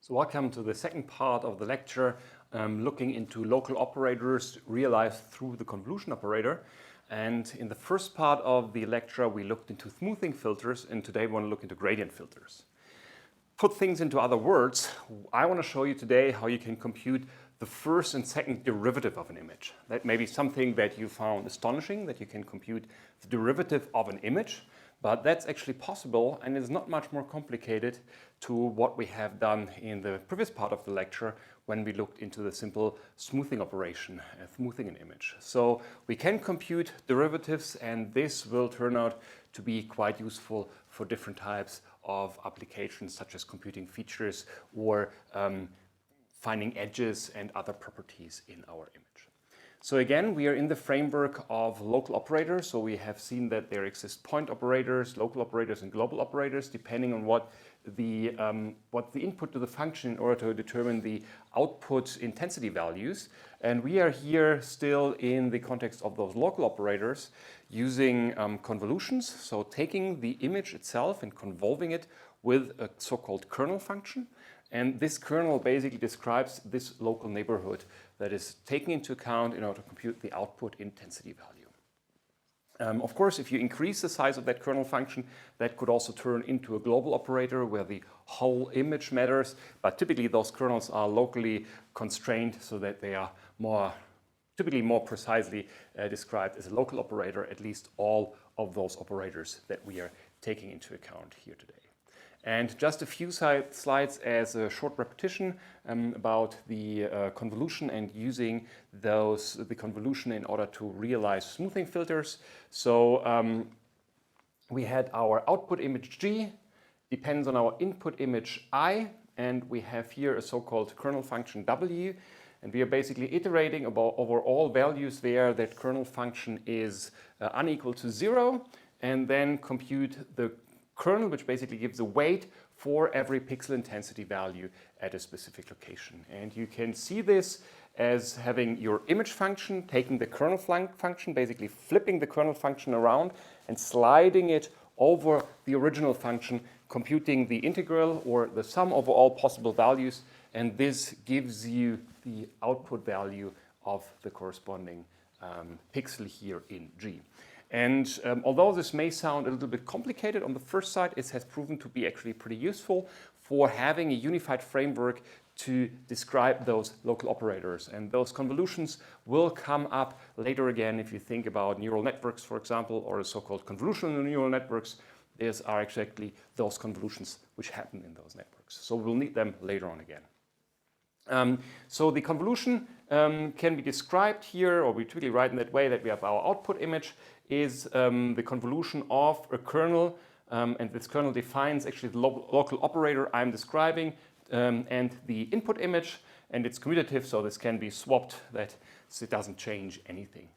So welcome to the second part of the lecture, looking into local operators realized through the convolution operator. And in the first part of the lecture, we looked into smoothing filters, and today we want to look into gradient filters. Put things into other words, I want to show you today how you can compute the first and second derivative of an image. That may be something that you found astonishing, that you can compute the derivative of an image. But that's actually possible and is not much more complicated to what we have done in the previous part of the lecture when we looked into the simple smoothing operation, smoothing an image. So we can compute derivatives, and this will turn out to be quite useful for different types of applications such as computing features or finding edges and other properties in our image. So again, we are in the framework of local operators. So we have seen that there exist point operators, local operators, and global operators, depending on what the input to the function in order to determine the output intensity values. And we are here still in the context of those local operators using convolutions. So taking the image itself and convolving it with a so-called kernel function. And this kernel basically describes this local neighborhood that is taken into account in order to compute the output intensity value. Of course, if you increase the size of that kernel function, that could also turn into a global operator where the whole image matters. But typically, those kernels are locally constrained so that they are typically more precisely described as a local operator, at least all of those operators that we are taking into account here today. And just a few slides as a short repetition about the convolution and using the convolution in order to realize smoothing filters. So we had our output image G, depends on our input image I, and we have here a so-called kernel function W. And we are basically iterating over all values there that kernel function is unequal to 0, and then compute the kernel, which basically gives a weight for every pixel intensity value at a specific location. And you can see this as having your image function, taking the kernel function, basically flipping the kernel function around and sliding it over the original function, computing the integral or the sum over all possible values. And this gives you the output value of the corresponding pixel here in G. And although this may sound a little bit complicated on the first side, it has proven to be actually pretty useful for having a unified framework to describe those local operators. And those convolutions will come up later again if you think about neural networks, for example, or the so-called convolutional neural networks. These are exactly those convolutions which happen in those networks. So we'll need them later on again. So the convolution can be described here, or we typically write in that way that we have our output image is the convolution of a kernel, and this kernel defines actually the local operator I'm describing and the input image, and it's commutative, so this can be swapped, that it doesn't change anything.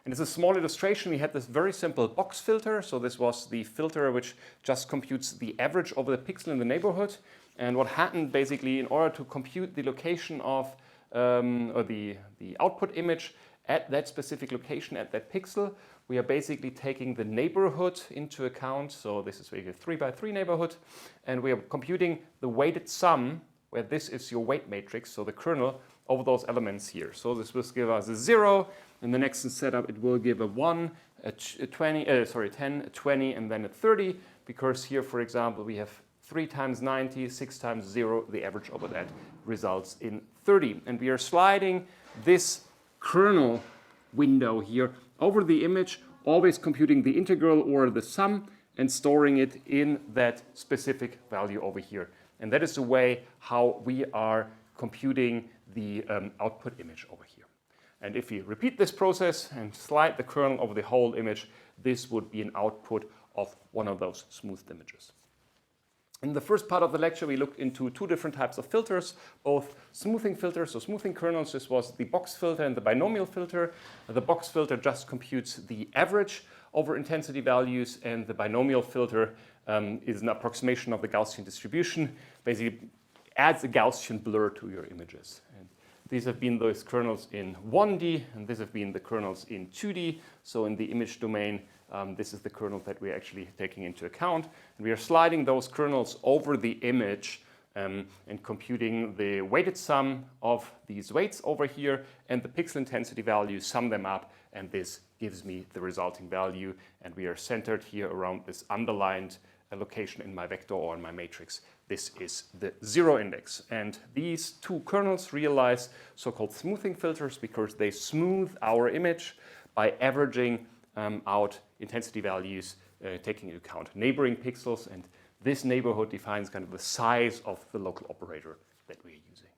And as a small illustration, we had this very simple box filter. So this was the filter which just computes the average over the pixel in the neighborhood. And what happened basically in order to compute the location of or the output image at that specific location at that pixel, we are basically taking the neighborhood into account. So this is really a 3x3 neighborhood, and we are computing the weighted sum, where this is your weight matrix, so the kernel, over those elements here. So this will give us a 0. In the next setup, it will give a 1, a 10, a 20, and then a 30, because here, for example, we have 3 times 90, 6 times 0, the average over that results in 30. And we are sliding this kernel window here over the image, always computing the integral or the sum and storing it in that specific value over here. And that is the way how we are computing the output image over here. And if we repeat this process and slide the kernel over the whole image, this would be an output of one of those smoothed images. In the first part of the lecture, we looked into two different types of filters, both smoothing filters, so smoothing kernels. This was the box filter and the binomial filter. The box filter just computes the average over intensity values, and the binomial filter is an approximation of the Gaussian distribution, basically adds a Gaussian blur to your images. And these have been those kernels in 1D, and these have been the kernels in 2D. So in the image domain, this is the kernel that we're actually taking into account. And we are sliding those kernels over the image and computing the weighted sum of these weights over here and the pixel intensity value, sum them up, and this gives me the resulting value. And we are centered here around this underlined location in my vector or in my matrix. This is the 0 index. And these two kernels realize so-called smoothing filters because they smooth our image by averaging out intensity values, taking into account neighboring pixels, and this neighborhood defines kind of the size of the local operator that we're using.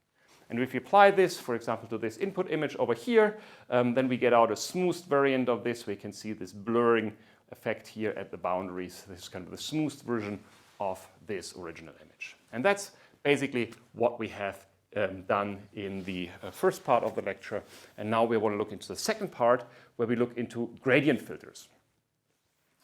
And if we apply this, for example, to this input image over here, then we get out a smoothed variant of this. We can see this blurring effect here at the boundaries. This is kind of the smoothed version of this original image. And that's basically what we have done in the first part of the lecture. And now we want to look into the second part, where we look into gradient filters.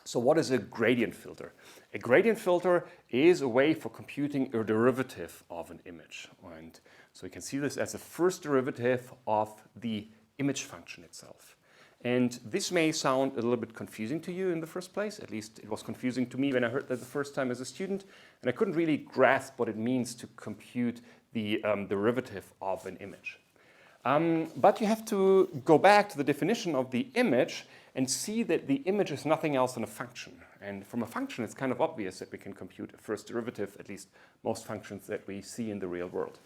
So what is a gradient filter? A gradient filter is a way for computing a derivative of an image. And so you can see this as a first derivative of the image function itself. And this may sound a little bit confusing to you in the first place. At least it was confusing to me when I heard that the first time as a student. And I couldn't really grasp what it means to compute the derivative of an image. But you have to go back to the definition of the image and see that the image is nothing else than a function. And from a function, it's kind of obvious that we can compute a first derivative, at least most functions that we see in the real world.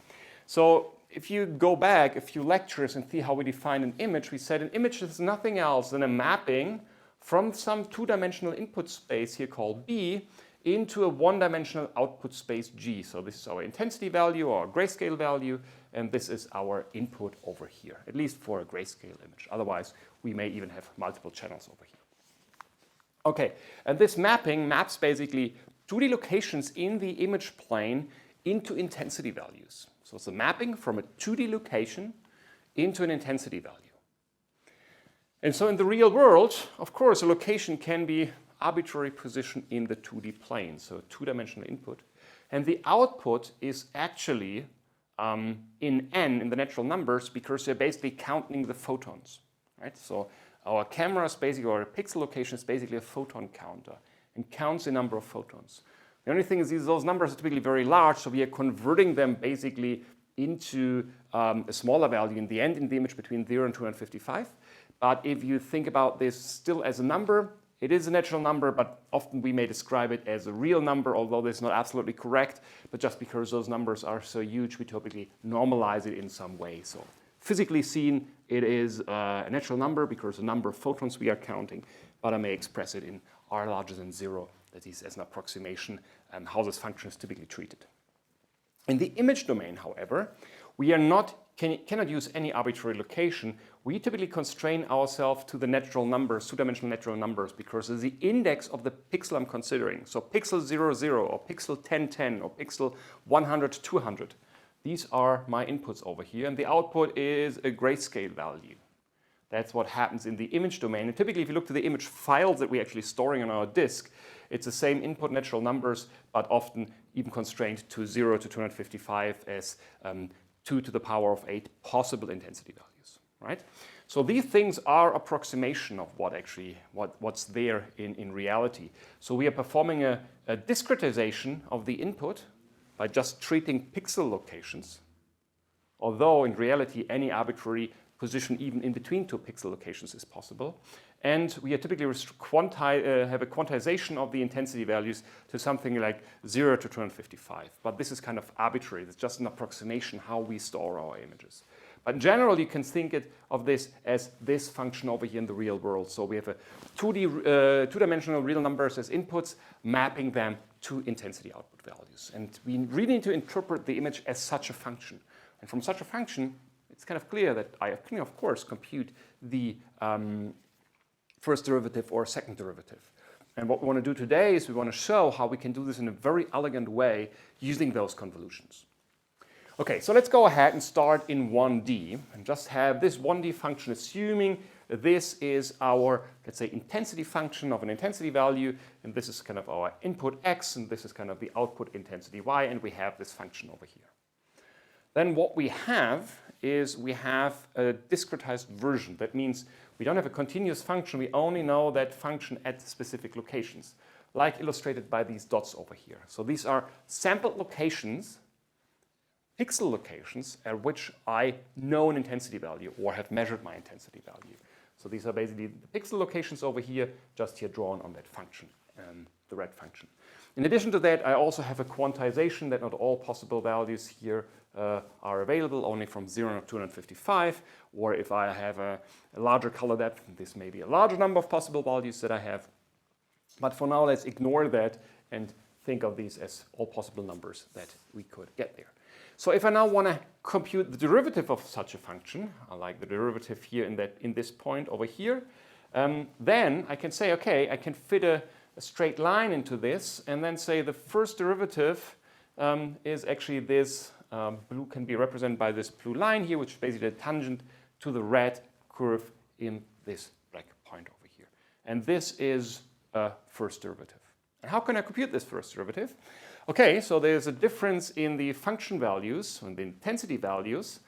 So if you go back a few lectures and see how we define an image, we said an image is nothing else than a mapping from some two-dimensional input space here called B into a one-dimensional output space G. So this is our intensity value or grayscale value, and this is our input over here, at least for a grayscale image. Otherwise, we may even have multiple channels over here. Okay, and this mapping maps basically 2D locations in the image plane into intensity values. So it's a mapping from a 2D location into an intensity value. And so in the real world, of course, a location can be arbitrary position in the 2D plane, so two-dimensional input. And the output is actually in n, in the natural numbers, because they're basically counting the photons. Right? So our camera is basically, or a pixel location is basically a photon counter and counts the number of photons. The only thing is those numbers are typically very large, so we are converting them basically into a smaller value in the end in the image between 0 and 255. But if you think about this still as a number, it is a natural number, but often we may describe it as a real number, although this is not absolutely correct. But just because those numbers are so huge, we typically normalize it in some way. So physically seen, it is a natural number because the number of photons we are counting, but I may express it in r larger than 0, that is as an approximation, how this function is typically treated. In the image domain, however, we are cannot use any arbitrary location. We typically constrain ourselves to the natural numbers, two-dimensional natural numbers, because it's the index of the pixel I'm considering. So pixel 0, 0, or pixel 10, 10, or pixel 100, 200. These are my inputs over here, and the output is a grayscale value. That's what happens in the image domain. And typically, if you look to the image files that we're actually storing on our disk, it's the same input natural numbers, but often even constrained to 0 to 255 as 2 to the power of 8 possible intensity values, right? So these things are approximation of what's there in reality. So we are performing a discretization of the input by just treating pixel locations, although in reality any arbitrary position even in between two pixel locations is possible. And we are typically have a quantization of the intensity values to something like 0 to 255. But this is kind of arbitrary. It's just an approximation how we store our images. But in general, you can think of this as this function over here in the real world. So we have a two-dimensional real numbers as inputs, mapping them to intensity output values. And we really need to interpret the image as such a function. And from such a function, it's kind of clear that I can, of course, compute the first derivative or second derivative. And what we want to do today is we want to show how we can do this in a very elegant way using those convolutions. Okay, so let's go ahead and start in 1D and just have this 1D function, assuming this is our, let's say, intensity function of an intensity value, and this is kind of our input x, and this is kind of the output intensity y, and we have this function over here. Then what we have is we have a discretized version. That means we don't have a continuous function. We only know that function at specific locations, like illustrated by these dots over here. So these are sampled locations pixel locations at which I know an intensity value or have measured my intensity value. So these are basically the pixel locations over here, just here drawn on that function, the red function. In addition to that, I also have a quantization that not all possible values here are available, only from 0 to 255, or if I have a larger color depth, this may be a larger number of possible values that I have. But for now, let's ignore that and think of these as all possible numbers that we could get there. So if I now want to compute the derivative of such a function, I like the derivative here in this point over here, then I can say, okay, I can fit a straight line into this and then say the first derivative is actually this blue can be represented by this blue line here, which is basically a tangent to the red curve in this black point over here. And this is a first derivative. And how can I compute this first derivative? Okay, so there's a difference in the function values, in the intensity values,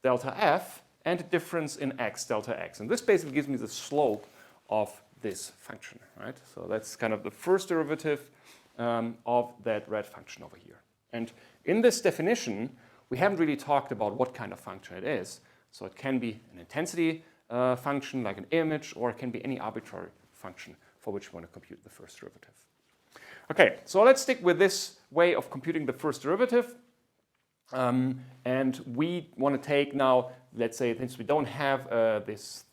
delta f, and a difference in x, delta x. And this basically gives me the slope of this function, right? So that's kind of the first derivative of that red function over here. And in this definition, we haven't really talked about what kind of function it is. So it can be an intensity function like an image, or it can be any arbitrary function for which we want to compute the first derivative. Okay, so let's stick with this way of computing the first derivative. And we want to take now, let's say, since we don't have this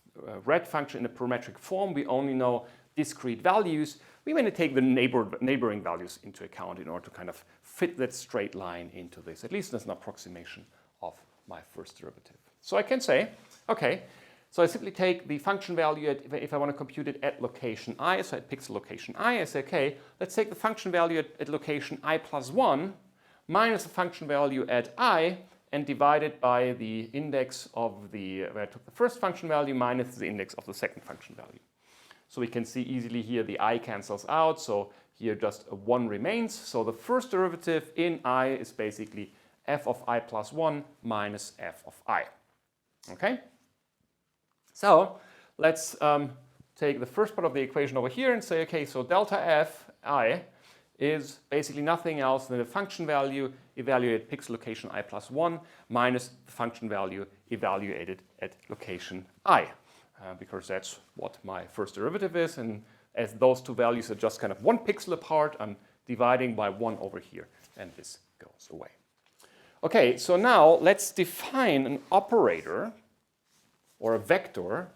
red function in a parametric form, we only know discrete values, we want to take the neighboring values into account in order to kind of fit that straight line into this, at least as an approximation of my first derivative. So I can say, okay, so I simply take the function value if I want to compute it at location I, so at pixel location I say, okay, let's take the function value at location I plus 1 minus the function value at I and divide it by the index of where I took the first function value minus the index of the second function value. So we can see easily here the I cancels out, so here just a 1 remains. So the first derivative in I is basically f of I plus 1 minus f of I. Okay? So let's take the first part of the equation over here and say, okay, so delta f I is basically nothing else than the function value evaluated at pixel location I plus 1 minus the function value evaluated at location I, because that's what my first derivative is. And as those two values are just kind of 1 pixel apart, I'm dividing by 1 over here, and this goes away. Okay, so now let's define an operator or a vector.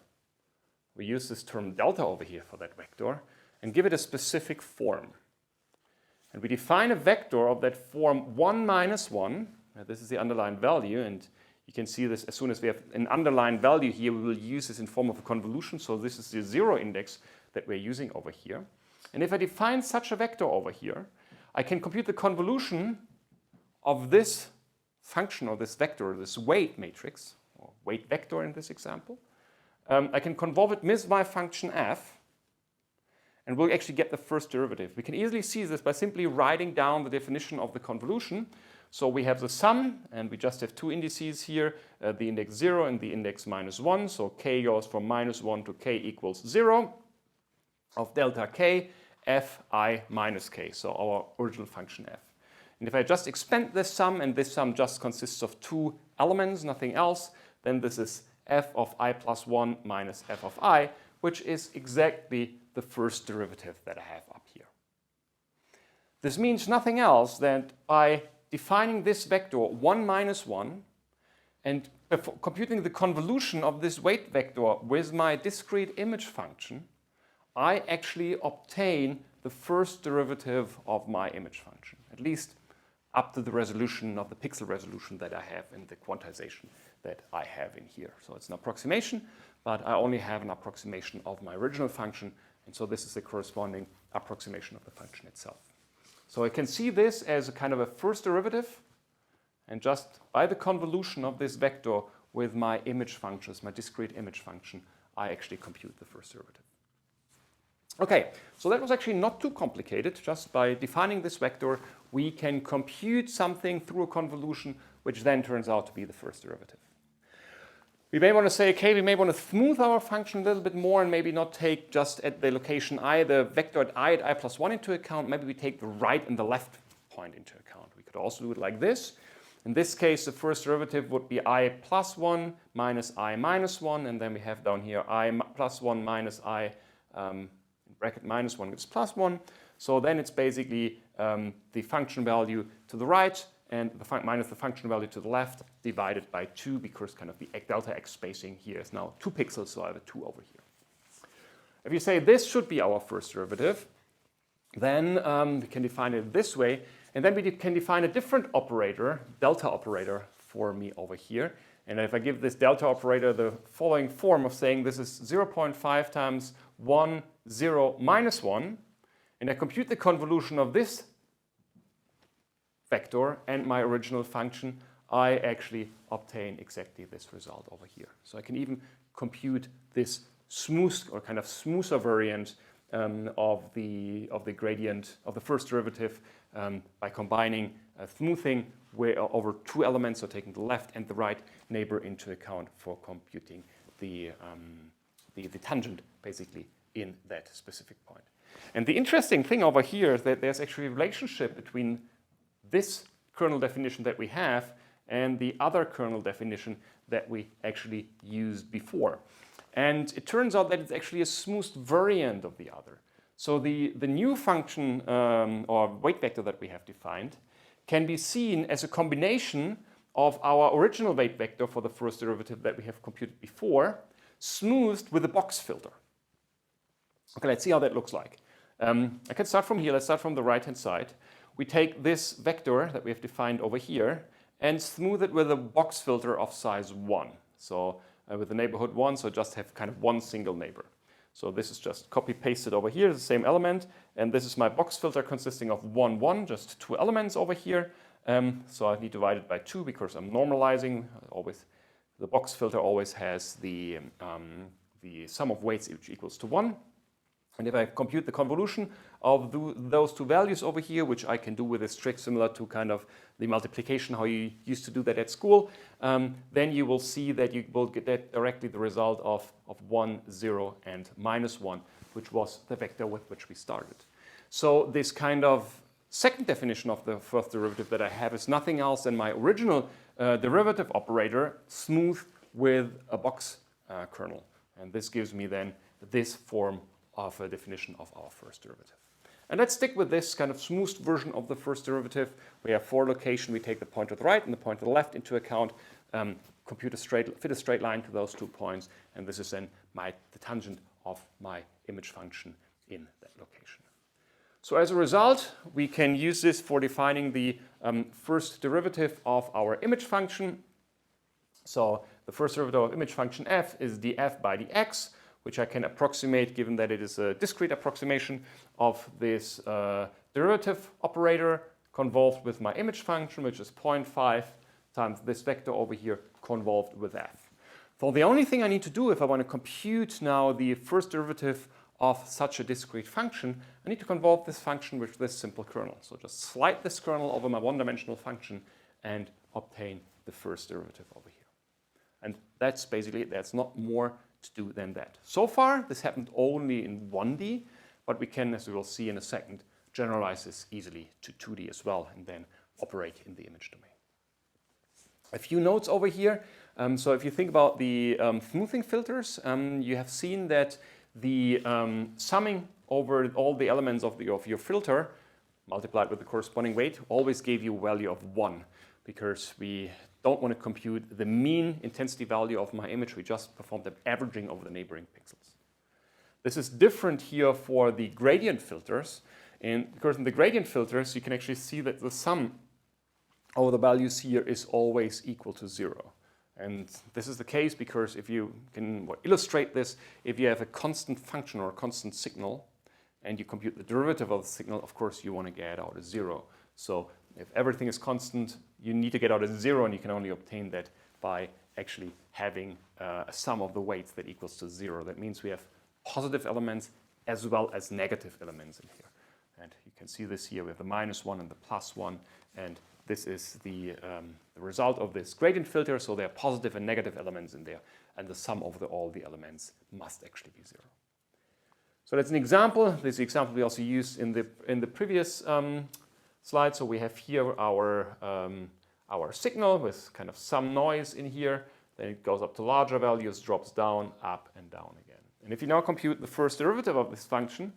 We use this term delta over here for that vector and give it a specific form. And we define a vector of that form 1 minus 1. This is the underlined value, and you can see this as soon as we have an underlined value here, we will use this in form of a convolution. So this is the 0 index that we're using over here. And if I define such a vector over here, I can compute the convolution of this function or this vector, this weight matrix, or weight vector in this example. I can convolve it with my function f, and we'll actually get the first derivative. We can easily see this by simply writing down the definition of the convolution. So we have the sum, and we just have two indices here, the index 0 and the index minus 1. So k goes from minus 1 to k equals 0 of delta k, f I minus k, so our original function f. And if I just expand this sum, and this sum just consists of two elements, nothing else, then this is f of I plus 1 minus f of I, which is exactly the first derivative that I have up here. This means nothing else than by defining this vector 1 minus 1 and computing the convolution of this weight vector with my discrete image function, I actually obtain the first derivative of my image function, at least up to the resolution of the pixel resolution that I have in the quantization that I have in here. So it's an approximation, but I only have an approximation of my original function, and so this is the corresponding approximation of the function itself. So I can see this as a kind of a first derivative, and just by the convolution of this vector with my image functions, my discrete image function, I actually compute the first derivative. Okay, so that was actually not too complicated. Just by defining this vector, we can compute something through a convolution, which then turns out to be the first derivative. We may want to say, okay, we may want to smooth our function a little bit more and maybe not take just at the location I, the vector at I plus 1 into account. Maybe we take the right and the left point into account. We could also do it like this. In this case, the first derivative would be I plus 1 minus I minus 1, and then we have down here I plus 1 minus I in bracket minus 1 gives plus 1. So then it's basically the function value to the right and minus the function value to the left divided by 2, because kind of the delta x spacing here is now 2 pixels, so I have a 2 over here. If you say this should be our first derivative, then we can define it this way, and then we can define a different operator, delta operator, for me over here. And if I give this delta operator the following form of saying this is 0.5 times 1, 0, minus 1, and I compute the convolution of this vector and my original function, I actually obtain exactly this result over here. So I can even compute this smooth or kind of smoother variant of the gradient of the first derivative by combining smoothing over 2 elements, so taking the left and the right neighbor into account for computing the tangent basically in that specific point. And the interesting thing over here is that there's actually a relationship between this kernel definition that we have and the other kernel definition that we actually used before. And it turns out that it's actually a smoothed variant of the other. So the new function or weight vector that we have defined can be seen as a combination of our original weight vector for the first derivative that we have computed before, smoothed with a box filter. Okay, let's see how that looks like. I can start from here. Let's start from the right-hand side. We take this vector that we have defined over here and smooth it with a box filter of size 1. So with the neighborhood 1, so just have kind of one single neighbor. So this is just copy-pasted over here, the same element. And this is my box filter consisting of 1, 1, just 2 elements over here. So I need to divide it by 2 because I'm normalizing. The box filter always has the sum of weights which equals to 1. And if I compute the convolution of those 2 values over here, which I can do with this trick similar to kind of the multiplication, how you used to do that at school, then you will see that you will get directly the result of 1, 0, and minus 1, which was the vector with which we started. So this kind of second definition of the first derivative that I have is nothing else than my original derivative operator smoothed with a box kernel. And this gives me then this form of a definition of our first derivative. And let's stick with this kind of smoothed version of the first derivative. We have 4 locations. We take the point to the right and the point to the left into account, fit a straight line to those 2 points, and this is then the tangent of my image function in that location. So as a result, we can use this for defining the first derivative of our image function. So the first derivative of image function f is df by dx, which I can approximate given that it is a discrete approximation of this derivative operator convolved with my image function, which is 0.5 times this vector over here convolved with f. So the only thing I need to do if I want to compute now the first derivative of such a discrete function, I need to convolve this function with this simple kernel. So just slide this kernel over my one-dimensional function and obtain the first derivative over here. And that's basically it. There's not more to do than that. So far, this happened only in 1D, but we can, as we will see in a second, generalize this easily to 2D as well, and then operate in the image domain. A few notes over here. So if you think about the smoothing filters, you have seen that the summing over all the elements of your filter multiplied with the corresponding weight always gave you a value of 1, because we don't want to compute the mean intensity value of my image. We just perform the averaging over the neighboring pixels. This is different here for the gradient filters. And because in the gradient filters, you can actually see that the sum over the values here is always equal to 0. And this is the case because if you can illustrate this, if you have a constant function or a constant signal, and you compute the derivative of the signal, of course, you want to get out a 0. So if everything is constant, you need to get out a 0, and you can only obtain that by actually having a sum of the weights that equals to 0. That means we have positive elements as well as negative elements in here. And you can see this here. We have the -1 and the +1, and this is the result of this gradient filter. So there are positive and negative elements in there, and the sum of all the elements must actually be 0. So that's an example. This is the example we also used in the previous slide. So we have here our signal with kind of some noise in here. Then it goes up to larger values, drops down, up and down again. And if you now compute the first derivative of this function,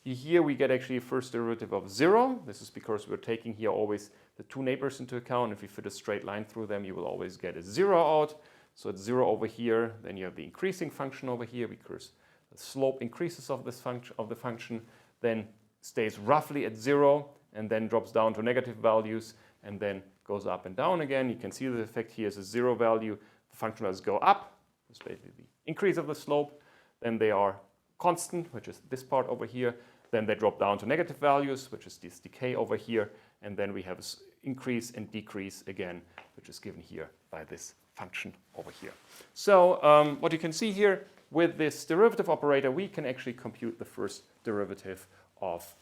here we get actually a first derivative of 0. This is because we're taking here always the two neighbors into account. If you fit a straight line through them, you will always get a 0 out. So it's 0 over here. Then you have the increasing function over here because the slope increases of this function of the function, then stays roughly at 0 and then drops down to negative values and then goes up and down again. You can see the effect here is a 0 value. The function values go up. It's basically the increase of the slope. Then they are constant, which is this part over here. Then they drop down to negative values, which is this decay over here. And then we have an increase and decrease again, which is given here by this function over here. So what you can see here, with this derivative operator, we can actually compute the first derivative of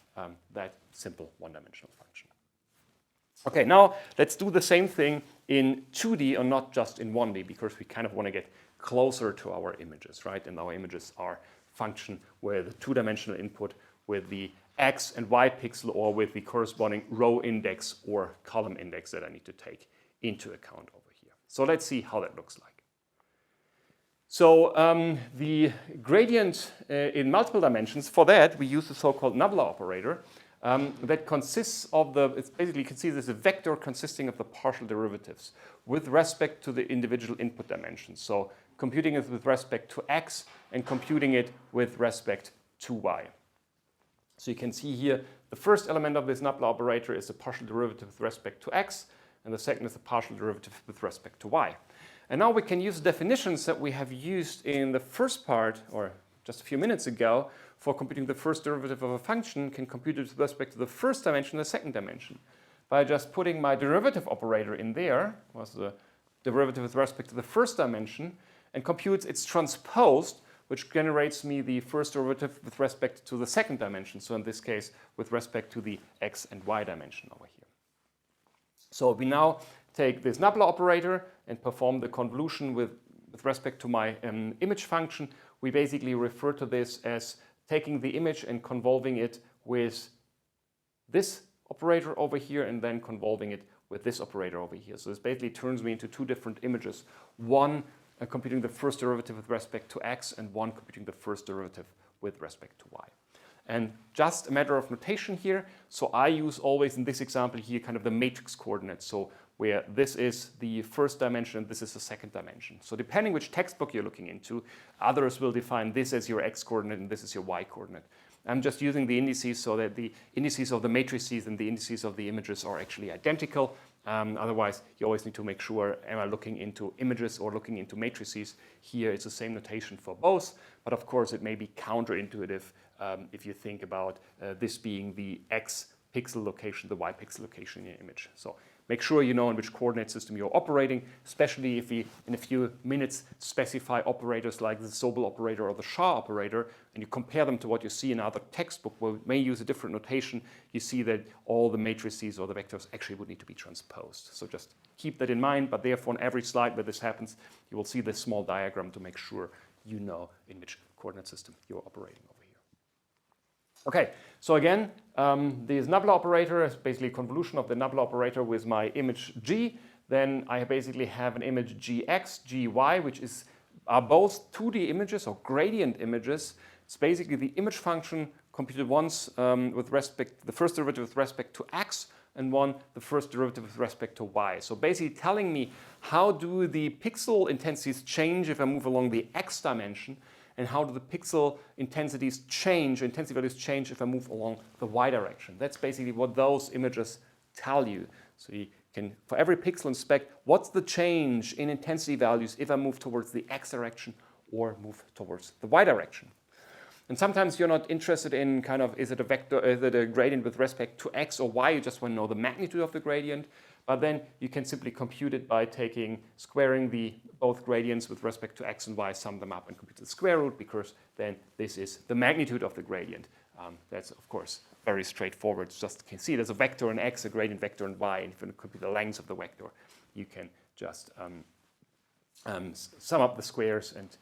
that simple one-dimensional function. Okay, now let's do the same thing in 2D and not just in 1D, because we kind of want to get closer to our images, right? And our images are function where the two-dimensional input with the x and y pixel or with the corresponding row index or column index that I need to take into account over here. So let's see how that looks like. So the gradient in multiple dimensions, for that we use the so-called nabla operator that consists of it's basically, you can see there's a vector consisting of the partial derivatives with respect to the individual input dimensions. So computing it with respect to x and computing it with respect to y. So you can see here the first element of this nabla operator is the partial derivative with respect to x, and the second is the partial derivative with respect to y. And now we can use definitions that we have used in the first part, or just a few minutes ago, for computing the first derivative of a function, can compute it with respect to the first dimension and the second dimension. By just putting my derivative operator in there, was the derivative with respect to the first dimension, and computes its transposed, which generates me the first derivative with respect to the second dimension. So in this case, with respect to the x and y dimension over here. So we now take this nabla operator and perform the convolution with respect to my image function. We basically refer to this as taking the image and convolving it with this operator over here and then convolving it with this operator over here. So this basically turns me into two different images. One computing the first derivative with respect to x and one computing the first derivative with respect to y. And just a matter of notation here. So I use always in this example here kind of the matrix coordinates. So where this is the first dimension and this is the second dimension. So depending which textbook you're looking into, others will define this as your x coordinate and this is your y coordinate. I'm just using the indices so that the indices of the matrices and the indices of the images are actually identical. Otherwise, you always need to make sure, am I looking into images or looking into matrices? Here it's the same notation for both, but of course it may be counterintuitive if you think about this being the x pixel location, the y pixel location in your image. So make sure you know in which coordinate system you're operating, especially if we, in a few minutes, specify operators like the Sobel operator or the Scharr operator, and you compare them to what you see in other textbook where we may use a different notation, you see that all the matrices or the vectors actually would need to be transposed. So just keep that in mind, but therefore on every slide where this happens, you will see this small diagram to make sure you know in which coordinate system you're operating over here. Okay, so again, this nabla operator is basically a convolution of the nabla operator with my image g. Then I basically have an image gx, gy, which are both 2D images or gradient images. It's basically the image function computed once with respect, the first derivative with respect to x, and one, the first derivative with respect to y. So basically telling me how do the pixel intensities change if I move along the x dimension, and how do the pixel intensities change, intensity values change if I move along the y direction. That's basically what those images tell you. So you can, for every pixel inspect, what's the change in intensity values if I move towards the x direction or move towards the y direction. And sometimes you're not interested in kind of, is it a vector, is it a gradient with respect to x or y? You just want to know the magnitude of the gradient. But then you can simply compute it by squaring both gradients with respect to x and y, sum them up and compute the square root, because then this is the magnitude of the gradient. That's, of course, very straightforward. Just you can see there's a vector in x, a gradient vector in y, and if you compute the length of the vector, you can just sum up the squares and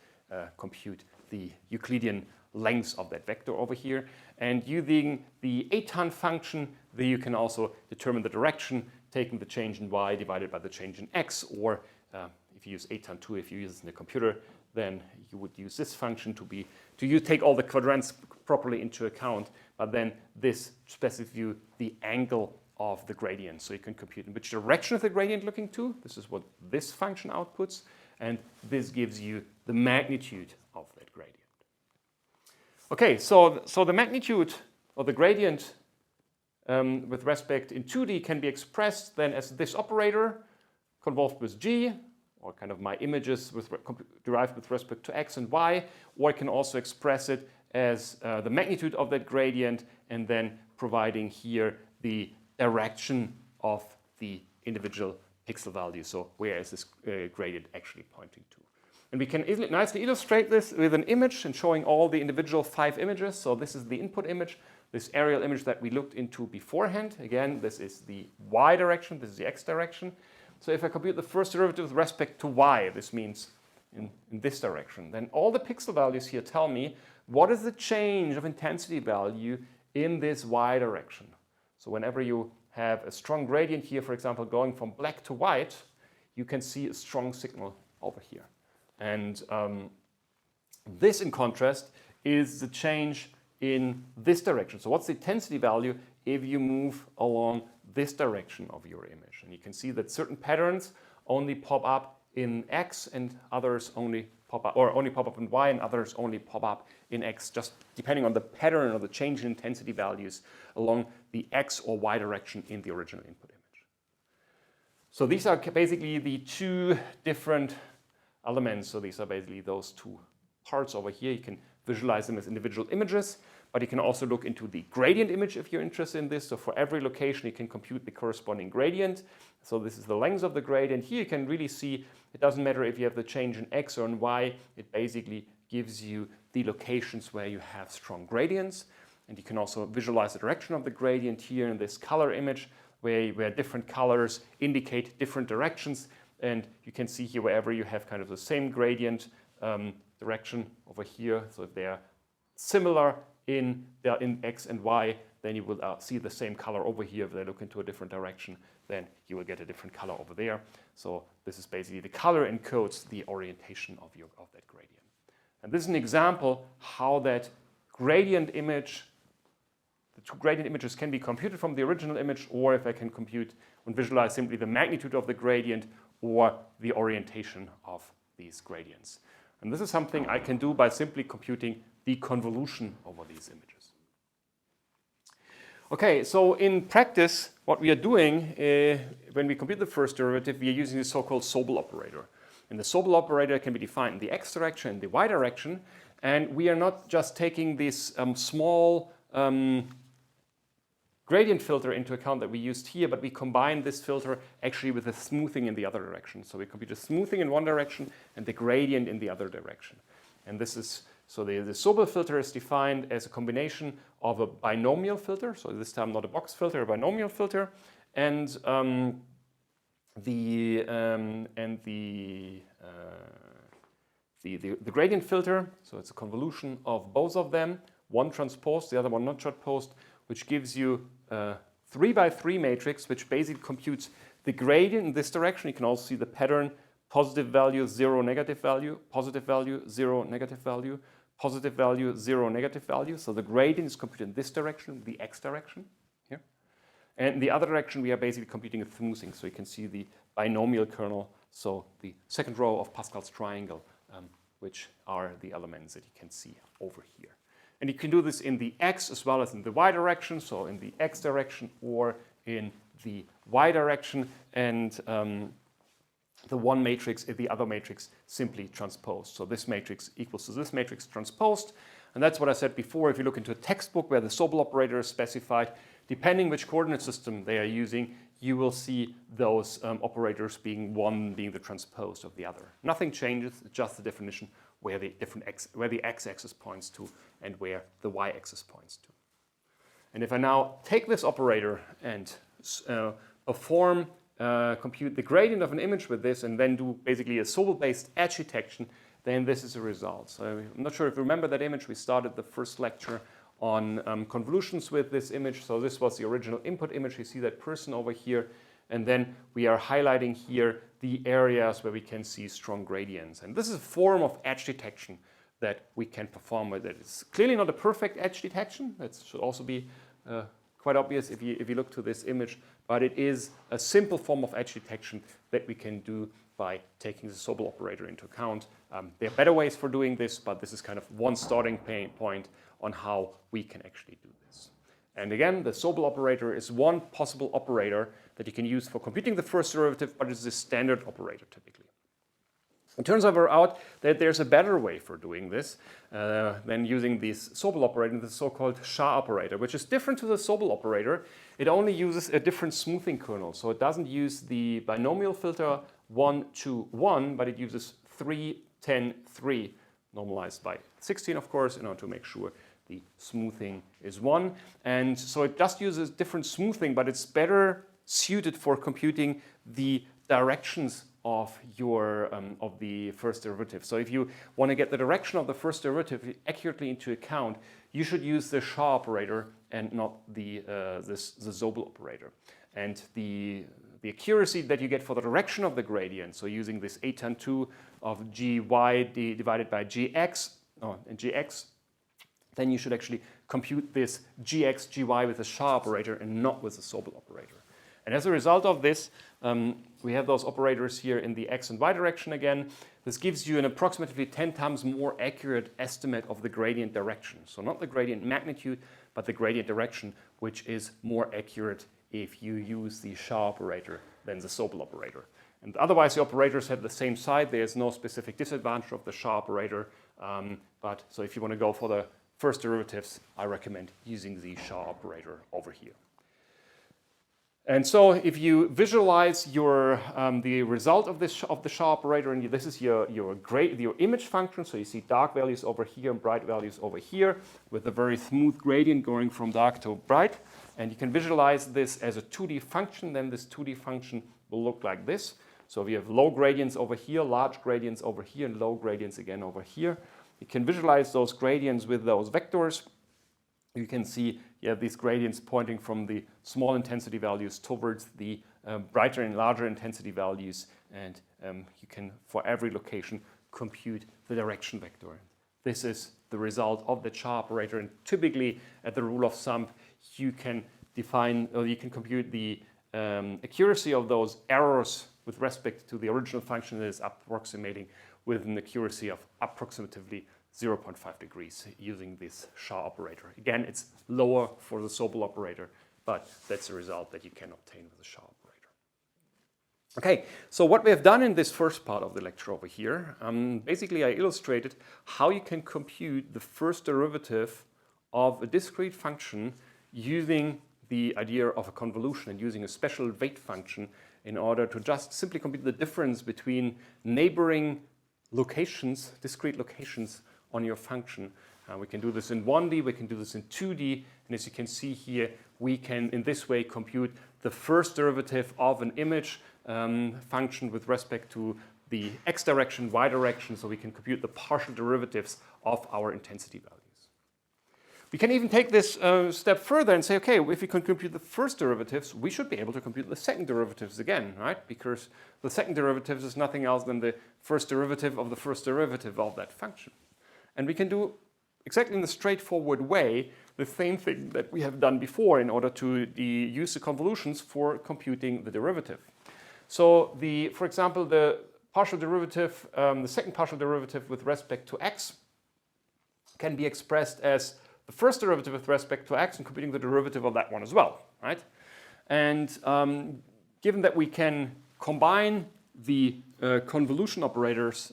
compute the Euclidean length of that vector over here. And using the etan function, you can also determine the direction taking the change in y divided by the change in x, or if you use 8 times 2, if you use this in the computer, then you would use this function to take all the quadrants properly into account, but then this specifies the angle of the gradient. So you can compute in which direction is the gradient looking to. This is what this function outputs, and this gives you the magnitude of that gradient. Okay, so the magnitude of the gradient with respect in 2D can be expressed then as this operator convolved with g, or kind of my images derived with respect to x and y, or I can also express it as the magnitude of that gradient and then providing here the direction of the individual pixel value. So where is this gradient actually pointing to? And we can nicely illustrate this with an image and showing all the individual 5 images. So this is the input image, this aerial image that we looked into beforehand. Again, this is the y direction, this is the x direction. So if I compute the first derivative with respect to y, this means in this direction, then all the pixel values here tell me what is the change of intensity value in this y direction. So whenever you have a strong gradient here, for example, going from black to white, you can see a strong signal over here. And this, in contrast, is the change in this direction. So what's the intensity value if you move along this direction of your image? And you can see that certain patterns only pop up in x and others only pop up, or only pop up in y and others only pop up in x, just depending on the pattern or the change in intensity values along the x or y direction in the original input image. So these are basically the 2 different elements. So these are basically those 2 parts over here. You can visualize them as individual images, but you can also look into the gradient image if you're interested in this. So for every location, you can compute the corresponding gradient. So this is the length of the gradient. Here you can really see it doesn't matter if you have the change in x or in y. It basically gives you the locations where you have strong gradients. And you can also visualize the direction of the gradient here in this color image where different colors indicate different directions. And you can see here wherever you have kind of the same gradient direction over here. So if they are similar in x and y, then you will see the same color over here. If they look into a different direction, then you will get a different color over there. So this is basically the color encodes the orientation of that gradient. And this is an example how that gradient image, the 2 gradient images can be computed from the original image, or if I can compute and visualize simply the magnitude of the gradient or the orientation of these gradients. And this is something I can do by simply computing the convolution over these images. Okay, so in practice, what we are doing when we compute the first derivative, we are using the so-called Sobel operator. And the Sobel operator can be defined in the x direction and the y direction. And we are not just taking this small gradient filter into account that we used here, but we combine this filter actually with the smoothing in the other direction. So we compute the smoothing in one direction and the gradient in the other direction. And this is, so the Sobel filter is defined as a combination of a binomial filter, so this time not a box filter, a binomial filter, and the gradient filter. So it's a convolution of both of them, one transposed, the other one not transposed, which gives you a 3x3 matrix, which basically computes the gradient in this direction. You can also see the pattern: positive value, 0, negative value, positive value, 0, negative value, positive value, 0, negative value. So the gradient is computed in this direction, the x direction here. And in the other direction, we are basically computing a smoothing. So you can see the binomial kernel, so the second row of Pascal's triangle, which are the elements that you can see over here. And you can do this in the x as well as in the y direction, so in the x direction or in the y direction, and the one matrix, the other matrix simply transposed. So this matrix equals to this matrix transposed, and that's what I said before. If you look into a textbook where the Sobel operator is specified, depending which coordinate system they are using, you will see those operators being one being the transposed of the other. Nothing changes, it's just the definition where the x-axis points to and where the y-axis points to. And if I now take this operator and compute the gradient of an image with this and then do basically a Sobel-based edge detection, then this is the result. So I'm not sure if you remember that image. We started the first lecture on convolutions with this image. So this was the original input image. You see that person over here. and then we are highlighting here the areas where we can see strong gradients. And this is a form of edge detection that we can perform with it. It's clearly not a perfect edge detection. That should also be quite obvious if you look to this image, but it is a simple form of edge detection that we can do by taking the Sobel operator into account. There are better ways for doing this, but this is kind of one starting point on how we can actually do this. And again, the Sobel operator is one possible operator that you can use for computing the first derivative, but it's a standard operator typically. It turns out that there's a better way for doing this than using this Sobel operator, the so-called Scharr operator, which is different to the Sobel operator. It only uses a different smoothing kernel. So it doesn't use the binomial filter 1, 2, 1, but it uses 3, 10, 3, normalized by 16, of course, in order to make sure the smoothing is 1. And so it just uses different smoothing, but it's better suited for computing the directions of the first derivative. So if you want to get the direction of the first derivative accurately into account, you should use the Scharr operator and not the Sobel operator. And the accuracy that you get for the direction of the gradient, so using this atan2 of gy divided by gx, then you should actually compute this gx, gy with the Scharr operator and not with the Sobel operator. And as a result of this, we have those operators here in the x and y direction again. This gives you an approximately 10 times more accurate estimate of the gradient direction. So not the gradient magnitude, but the gradient direction, which is more accurate if you use the Scharr operator than the Sobel operator. And otherwise, the operators have the same side. There's no specific disadvantage of the Scharr operator. So if you want to go for the first derivatives, I recommend using the Scharr operator over here. And so if you visualize the result of the Scharr operator, and this is your image function, so you see dark values over here and bright values over here with a very smooth gradient going from dark to bright. And you can visualize this as a 2D function, then this 2D function will look like this. So we have low gradients over here, large gradients over here, and low gradients again over here. You can visualize those gradients with those vectors. You can see these gradients pointing from the small intensity values towards the brighter and larger intensity values, and you can, for every location, compute the direction vector. This is the result of the Scharr operator, and typically at the rule of thumb, you can compute the accuracy of those errors with respect to the original function that is approximating with an accuracy of approximately 0.5 degrees using this Scharr operator. Again, it's lower for the Sobel operator, but that's the result that you can obtain with the Scharr operator. Okay, so what we have done in this first part of the lecture over here, basically I illustrated how you can compute the first derivative of a discrete function using the idea of a convolution and using a special weight function in order to just simply compute the difference between neighboring locations, discrete locations on your function. We can do this in 1D, we can do this in 2D, and as you can see here, we can in this way compute the first derivative of an image function with respect to the x direction, y direction, so we can compute the partial derivatives of our intensity values. We can even take this step further and say, okay, if we can compute the first derivatives, we should be able to compute the second derivatives again, right? Because the second derivative is nothing else than the first derivative of the first derivative of that function. And we can do exactly in the straightforward way the same thing that we have done before in order to use the convolutions for computing the derivative. So for example, the partial derivative, the second partial derivative with respect to x can be expressed as the first derivative with respect to x and computing the derivative of that one as well, right? And given that we can combine the convolution operators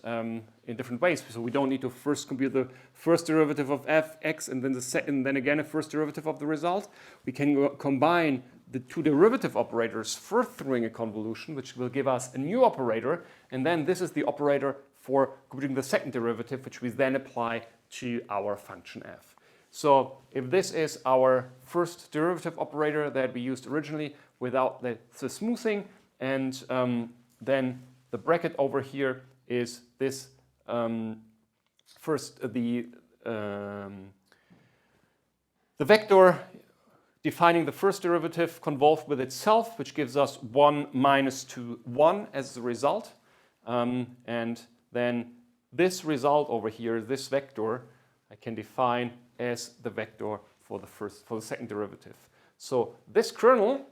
in different ways, so we don't need to first compute the first derivative of f(x) and then again a first derivative of the result. We can combine the two derivative operators first through a convolution, which will give us a new operator, and then this is the operator for computing the second derivative, which we then apply to our function f. So if this is our first derivative operator that we used originally without the smoothing, and then the bracket over here is this first the vector defining the first derivative convolved with itself, which gives us 1 minus 2, 1 as the result. And then this result over here, this vector, I can define as the vector for the second derivative. So this kernel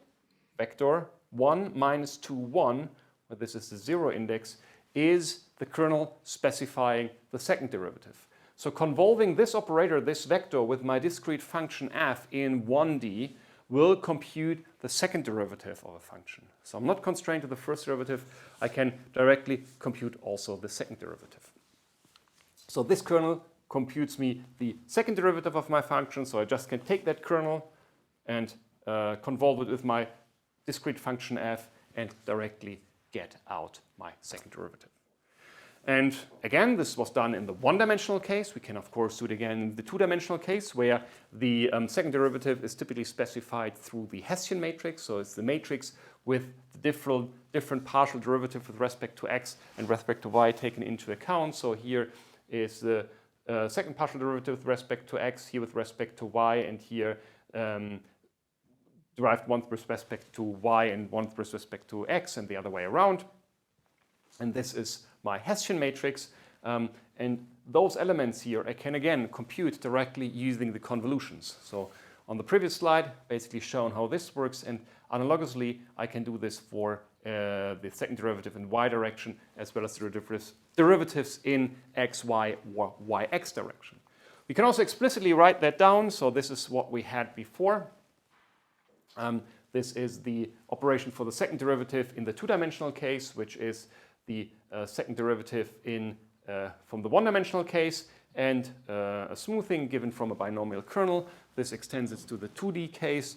vector 1 minus 2, 1, where this is the 0 index, is the kernel specifying the second derivative. So convolving this operator, this vector, with my discrete function f in 1D will compute the second derivative of a function. So I'm not constrained to the first derivative. I can directly compute also the second derivative. So this kernel computes me the second derivative of my function. So I just can take that kernel and convolve it with my discrete function f and directly get out my second derivative. And again, this was done in the one-dimensional case. We can, of course, do it again in the two-dimensional case, where the second derivative is typically specified through the Hessian matrix. So it's the matrix with the different partial derivative with respect to x and respect to y taken into account. So here is the second partial derivative with respect to x, here with respect to y, and here derived one with respect to y and one with respect to x, and the other way around. And this is my Hessian matrix. And those elements here I can again compute directly using the convolutions. So on the previous slide, basically shown how this works, and analogously I can do this for the second derivative in y direction as well as the derivatives in x, y, or y, x direction. We can also explicitly write that down. So this is what we had before. This is the operation for the second derivative in the two-dimensional case, which is the second derivative from the one-dimensional case, and a smoothing given from a binomial kernel. This extends it to the 2D case,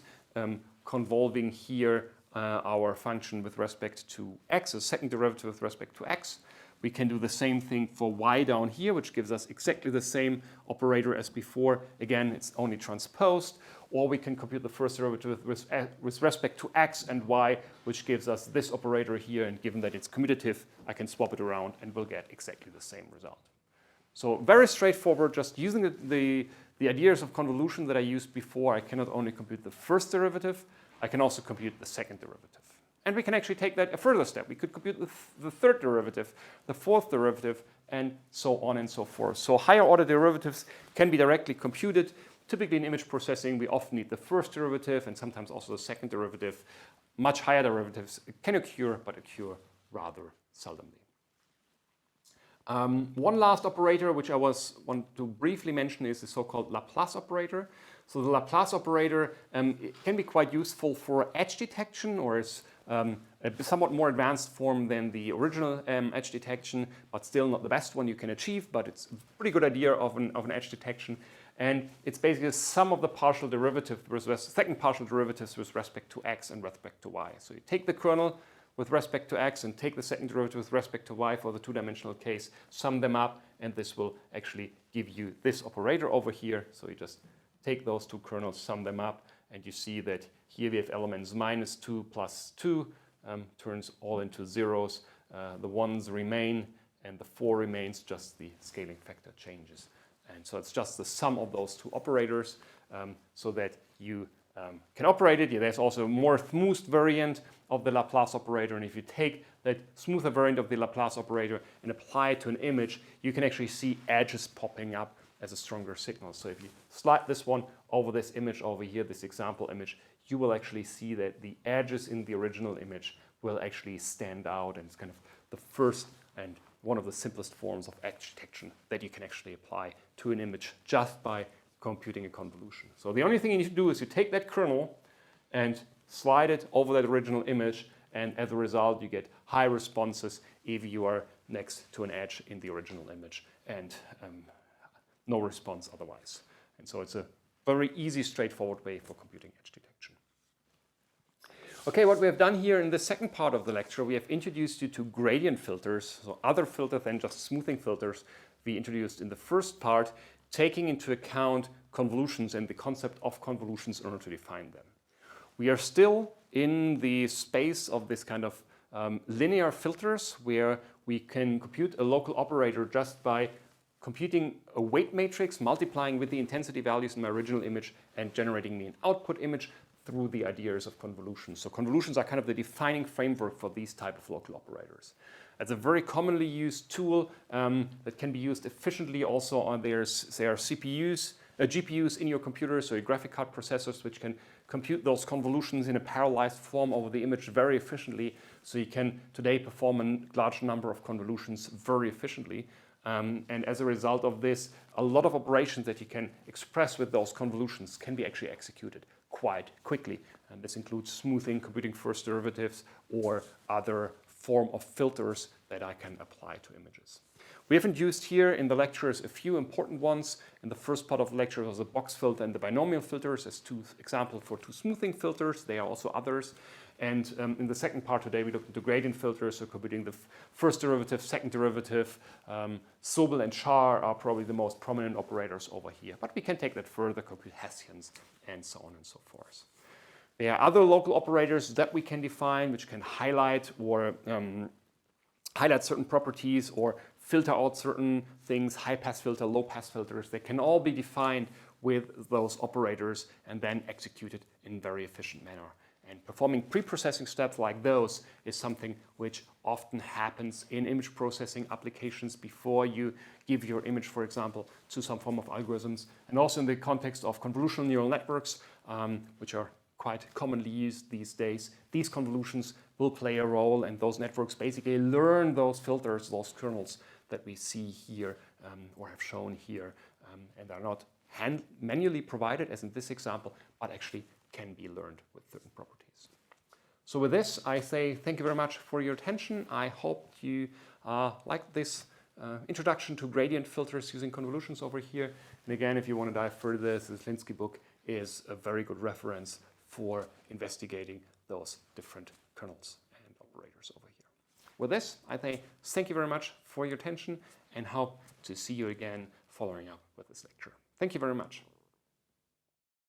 convolving here our function with respect to x, a second derivative with respect to x. We can do the same thing for y down here, which gives us exactly the same operator as before. Again, it's only transposed. Or we can compute the first derivative with respect to x and y, which gives us this operator here. And given that it's commutative, I can swap it around and we'll get exactly the same result. So very straightforward, just using the ideas of convolution that I used before. I can not only compute the first derivative, I can also compute the second derivative. And we can actually take that a further step. We could compute the third derivative, the fourth derivative, and so on and so forth. So higher order derivatives can be directly computed. Typically in image processing, we often need the first derivative and sometimes also the second derivative. Much higher derivatives can occur, but occur rather seldomly. One last operator which I want to briefly mention is the so-called Laplace operator. So the Laplace operator it can be quite useful for edge detection, or is a somewhat more advanced form than the original edge detection, but still not the best one you can achieve, but it's a pretty good idea of an edge detection. And it's basically the sum of the partial derivative, second partial derivatives with respect to x and respect to y. So you take the kernel with respect to x and take the second derivative with respect to y for the two-dimensional case, sum them up, and this will actually give you this operator over here. So you just take those two kernels, sum them up, and you see that here we have elements minus 2 plus 2, turns all into zeros. The 1s remain, and the 4 remains, just the scaling factor changes. And so it's just the sum of those two operators so that you can operate it. Yeah, there's also a more smoothed variant of the Laplace operator. And if you take that smoother variant of the Laplace operator and apply it to an image, you can actually see edges popping up as a stronger signal. So if you slide this one over this image over here, this example image, you will actually see that the edges in the original image will actually stand out. And it's kind of the first and one of the simplest forms of edge detection that you can actually apply to an image just by computing a convolution. So the only thing you need to do is you take that kernel and slide it over that original image, and as a result you get high responses if you are next to an edge in the original image, and no response otherwise. And so it's a very easy, straightforward way for computing edge detection. Okay, what we have done here in the second part of the lecture, we have introduced you to gradient filters, so other filters than just smoothing filters we introduced in the first part, taking into account convolutions and the concept of convolutions in order to define them. We are still in the space of this kind of linear filters, where we can compute a local operator just by computing a weight matrix, multiplying with the intensity values in my original image and generating me an output image. through the ideas of convolutions. So convolutions are kind of the defining framework for these type of local operators. It's a very commonly used tool that can be used efficiently also on there are GPUs in your computer, so your graphic card processors, which can compute those convolutions in a parallelized form over the image very efficiently. So you can today perform a large number of convolutions very efficiently. And as a result of this, a lot of operations that you can express with those convolutions can be actually executed quite quickly. And this includes smoothing, computing first derivatives, or other form of filters that I can apply to images. We have introduced here in the lectures a few important ones. In the first part of the lecture was the box filter and the binomial filters as two examples for two smoothing filters. There are also others. And in the second part today, we looked into gradient filters, so computing the first derivative, second derivative. Sobel and Scharr are probably the most prominent operators over here. But we can take that further, compute Hessians, and so on and so forth. There are other local operators that we can define, which can highlight or highlight certain properties or filter out certain things, high-pass filter, low-pass filters. They can all be defined with those operators and then executed in a very efficient manner. And performing pre-processing steps like those is something which often happens in image processing applications before you give your image, for example, to some form of algorithms. And also in the context of convolutional neural networks, which are quite commonly used these days, these convolutions will play a role, and those networks basically learn those filters, those kernels that we see here or have shown here, and are not manually provided, as in this example, but actually can be learned with certain properties. So with this, I say thank you very much for your attention. I hope you like this introduction to gradient filters using convolutions over here. And again, if you want to dive further, the Stachniss book is a very good reference for investigating those different kernels and operators over here. With this, I say thank you very much for your attention and hope to see you again following up with this lecture. Thank you very much.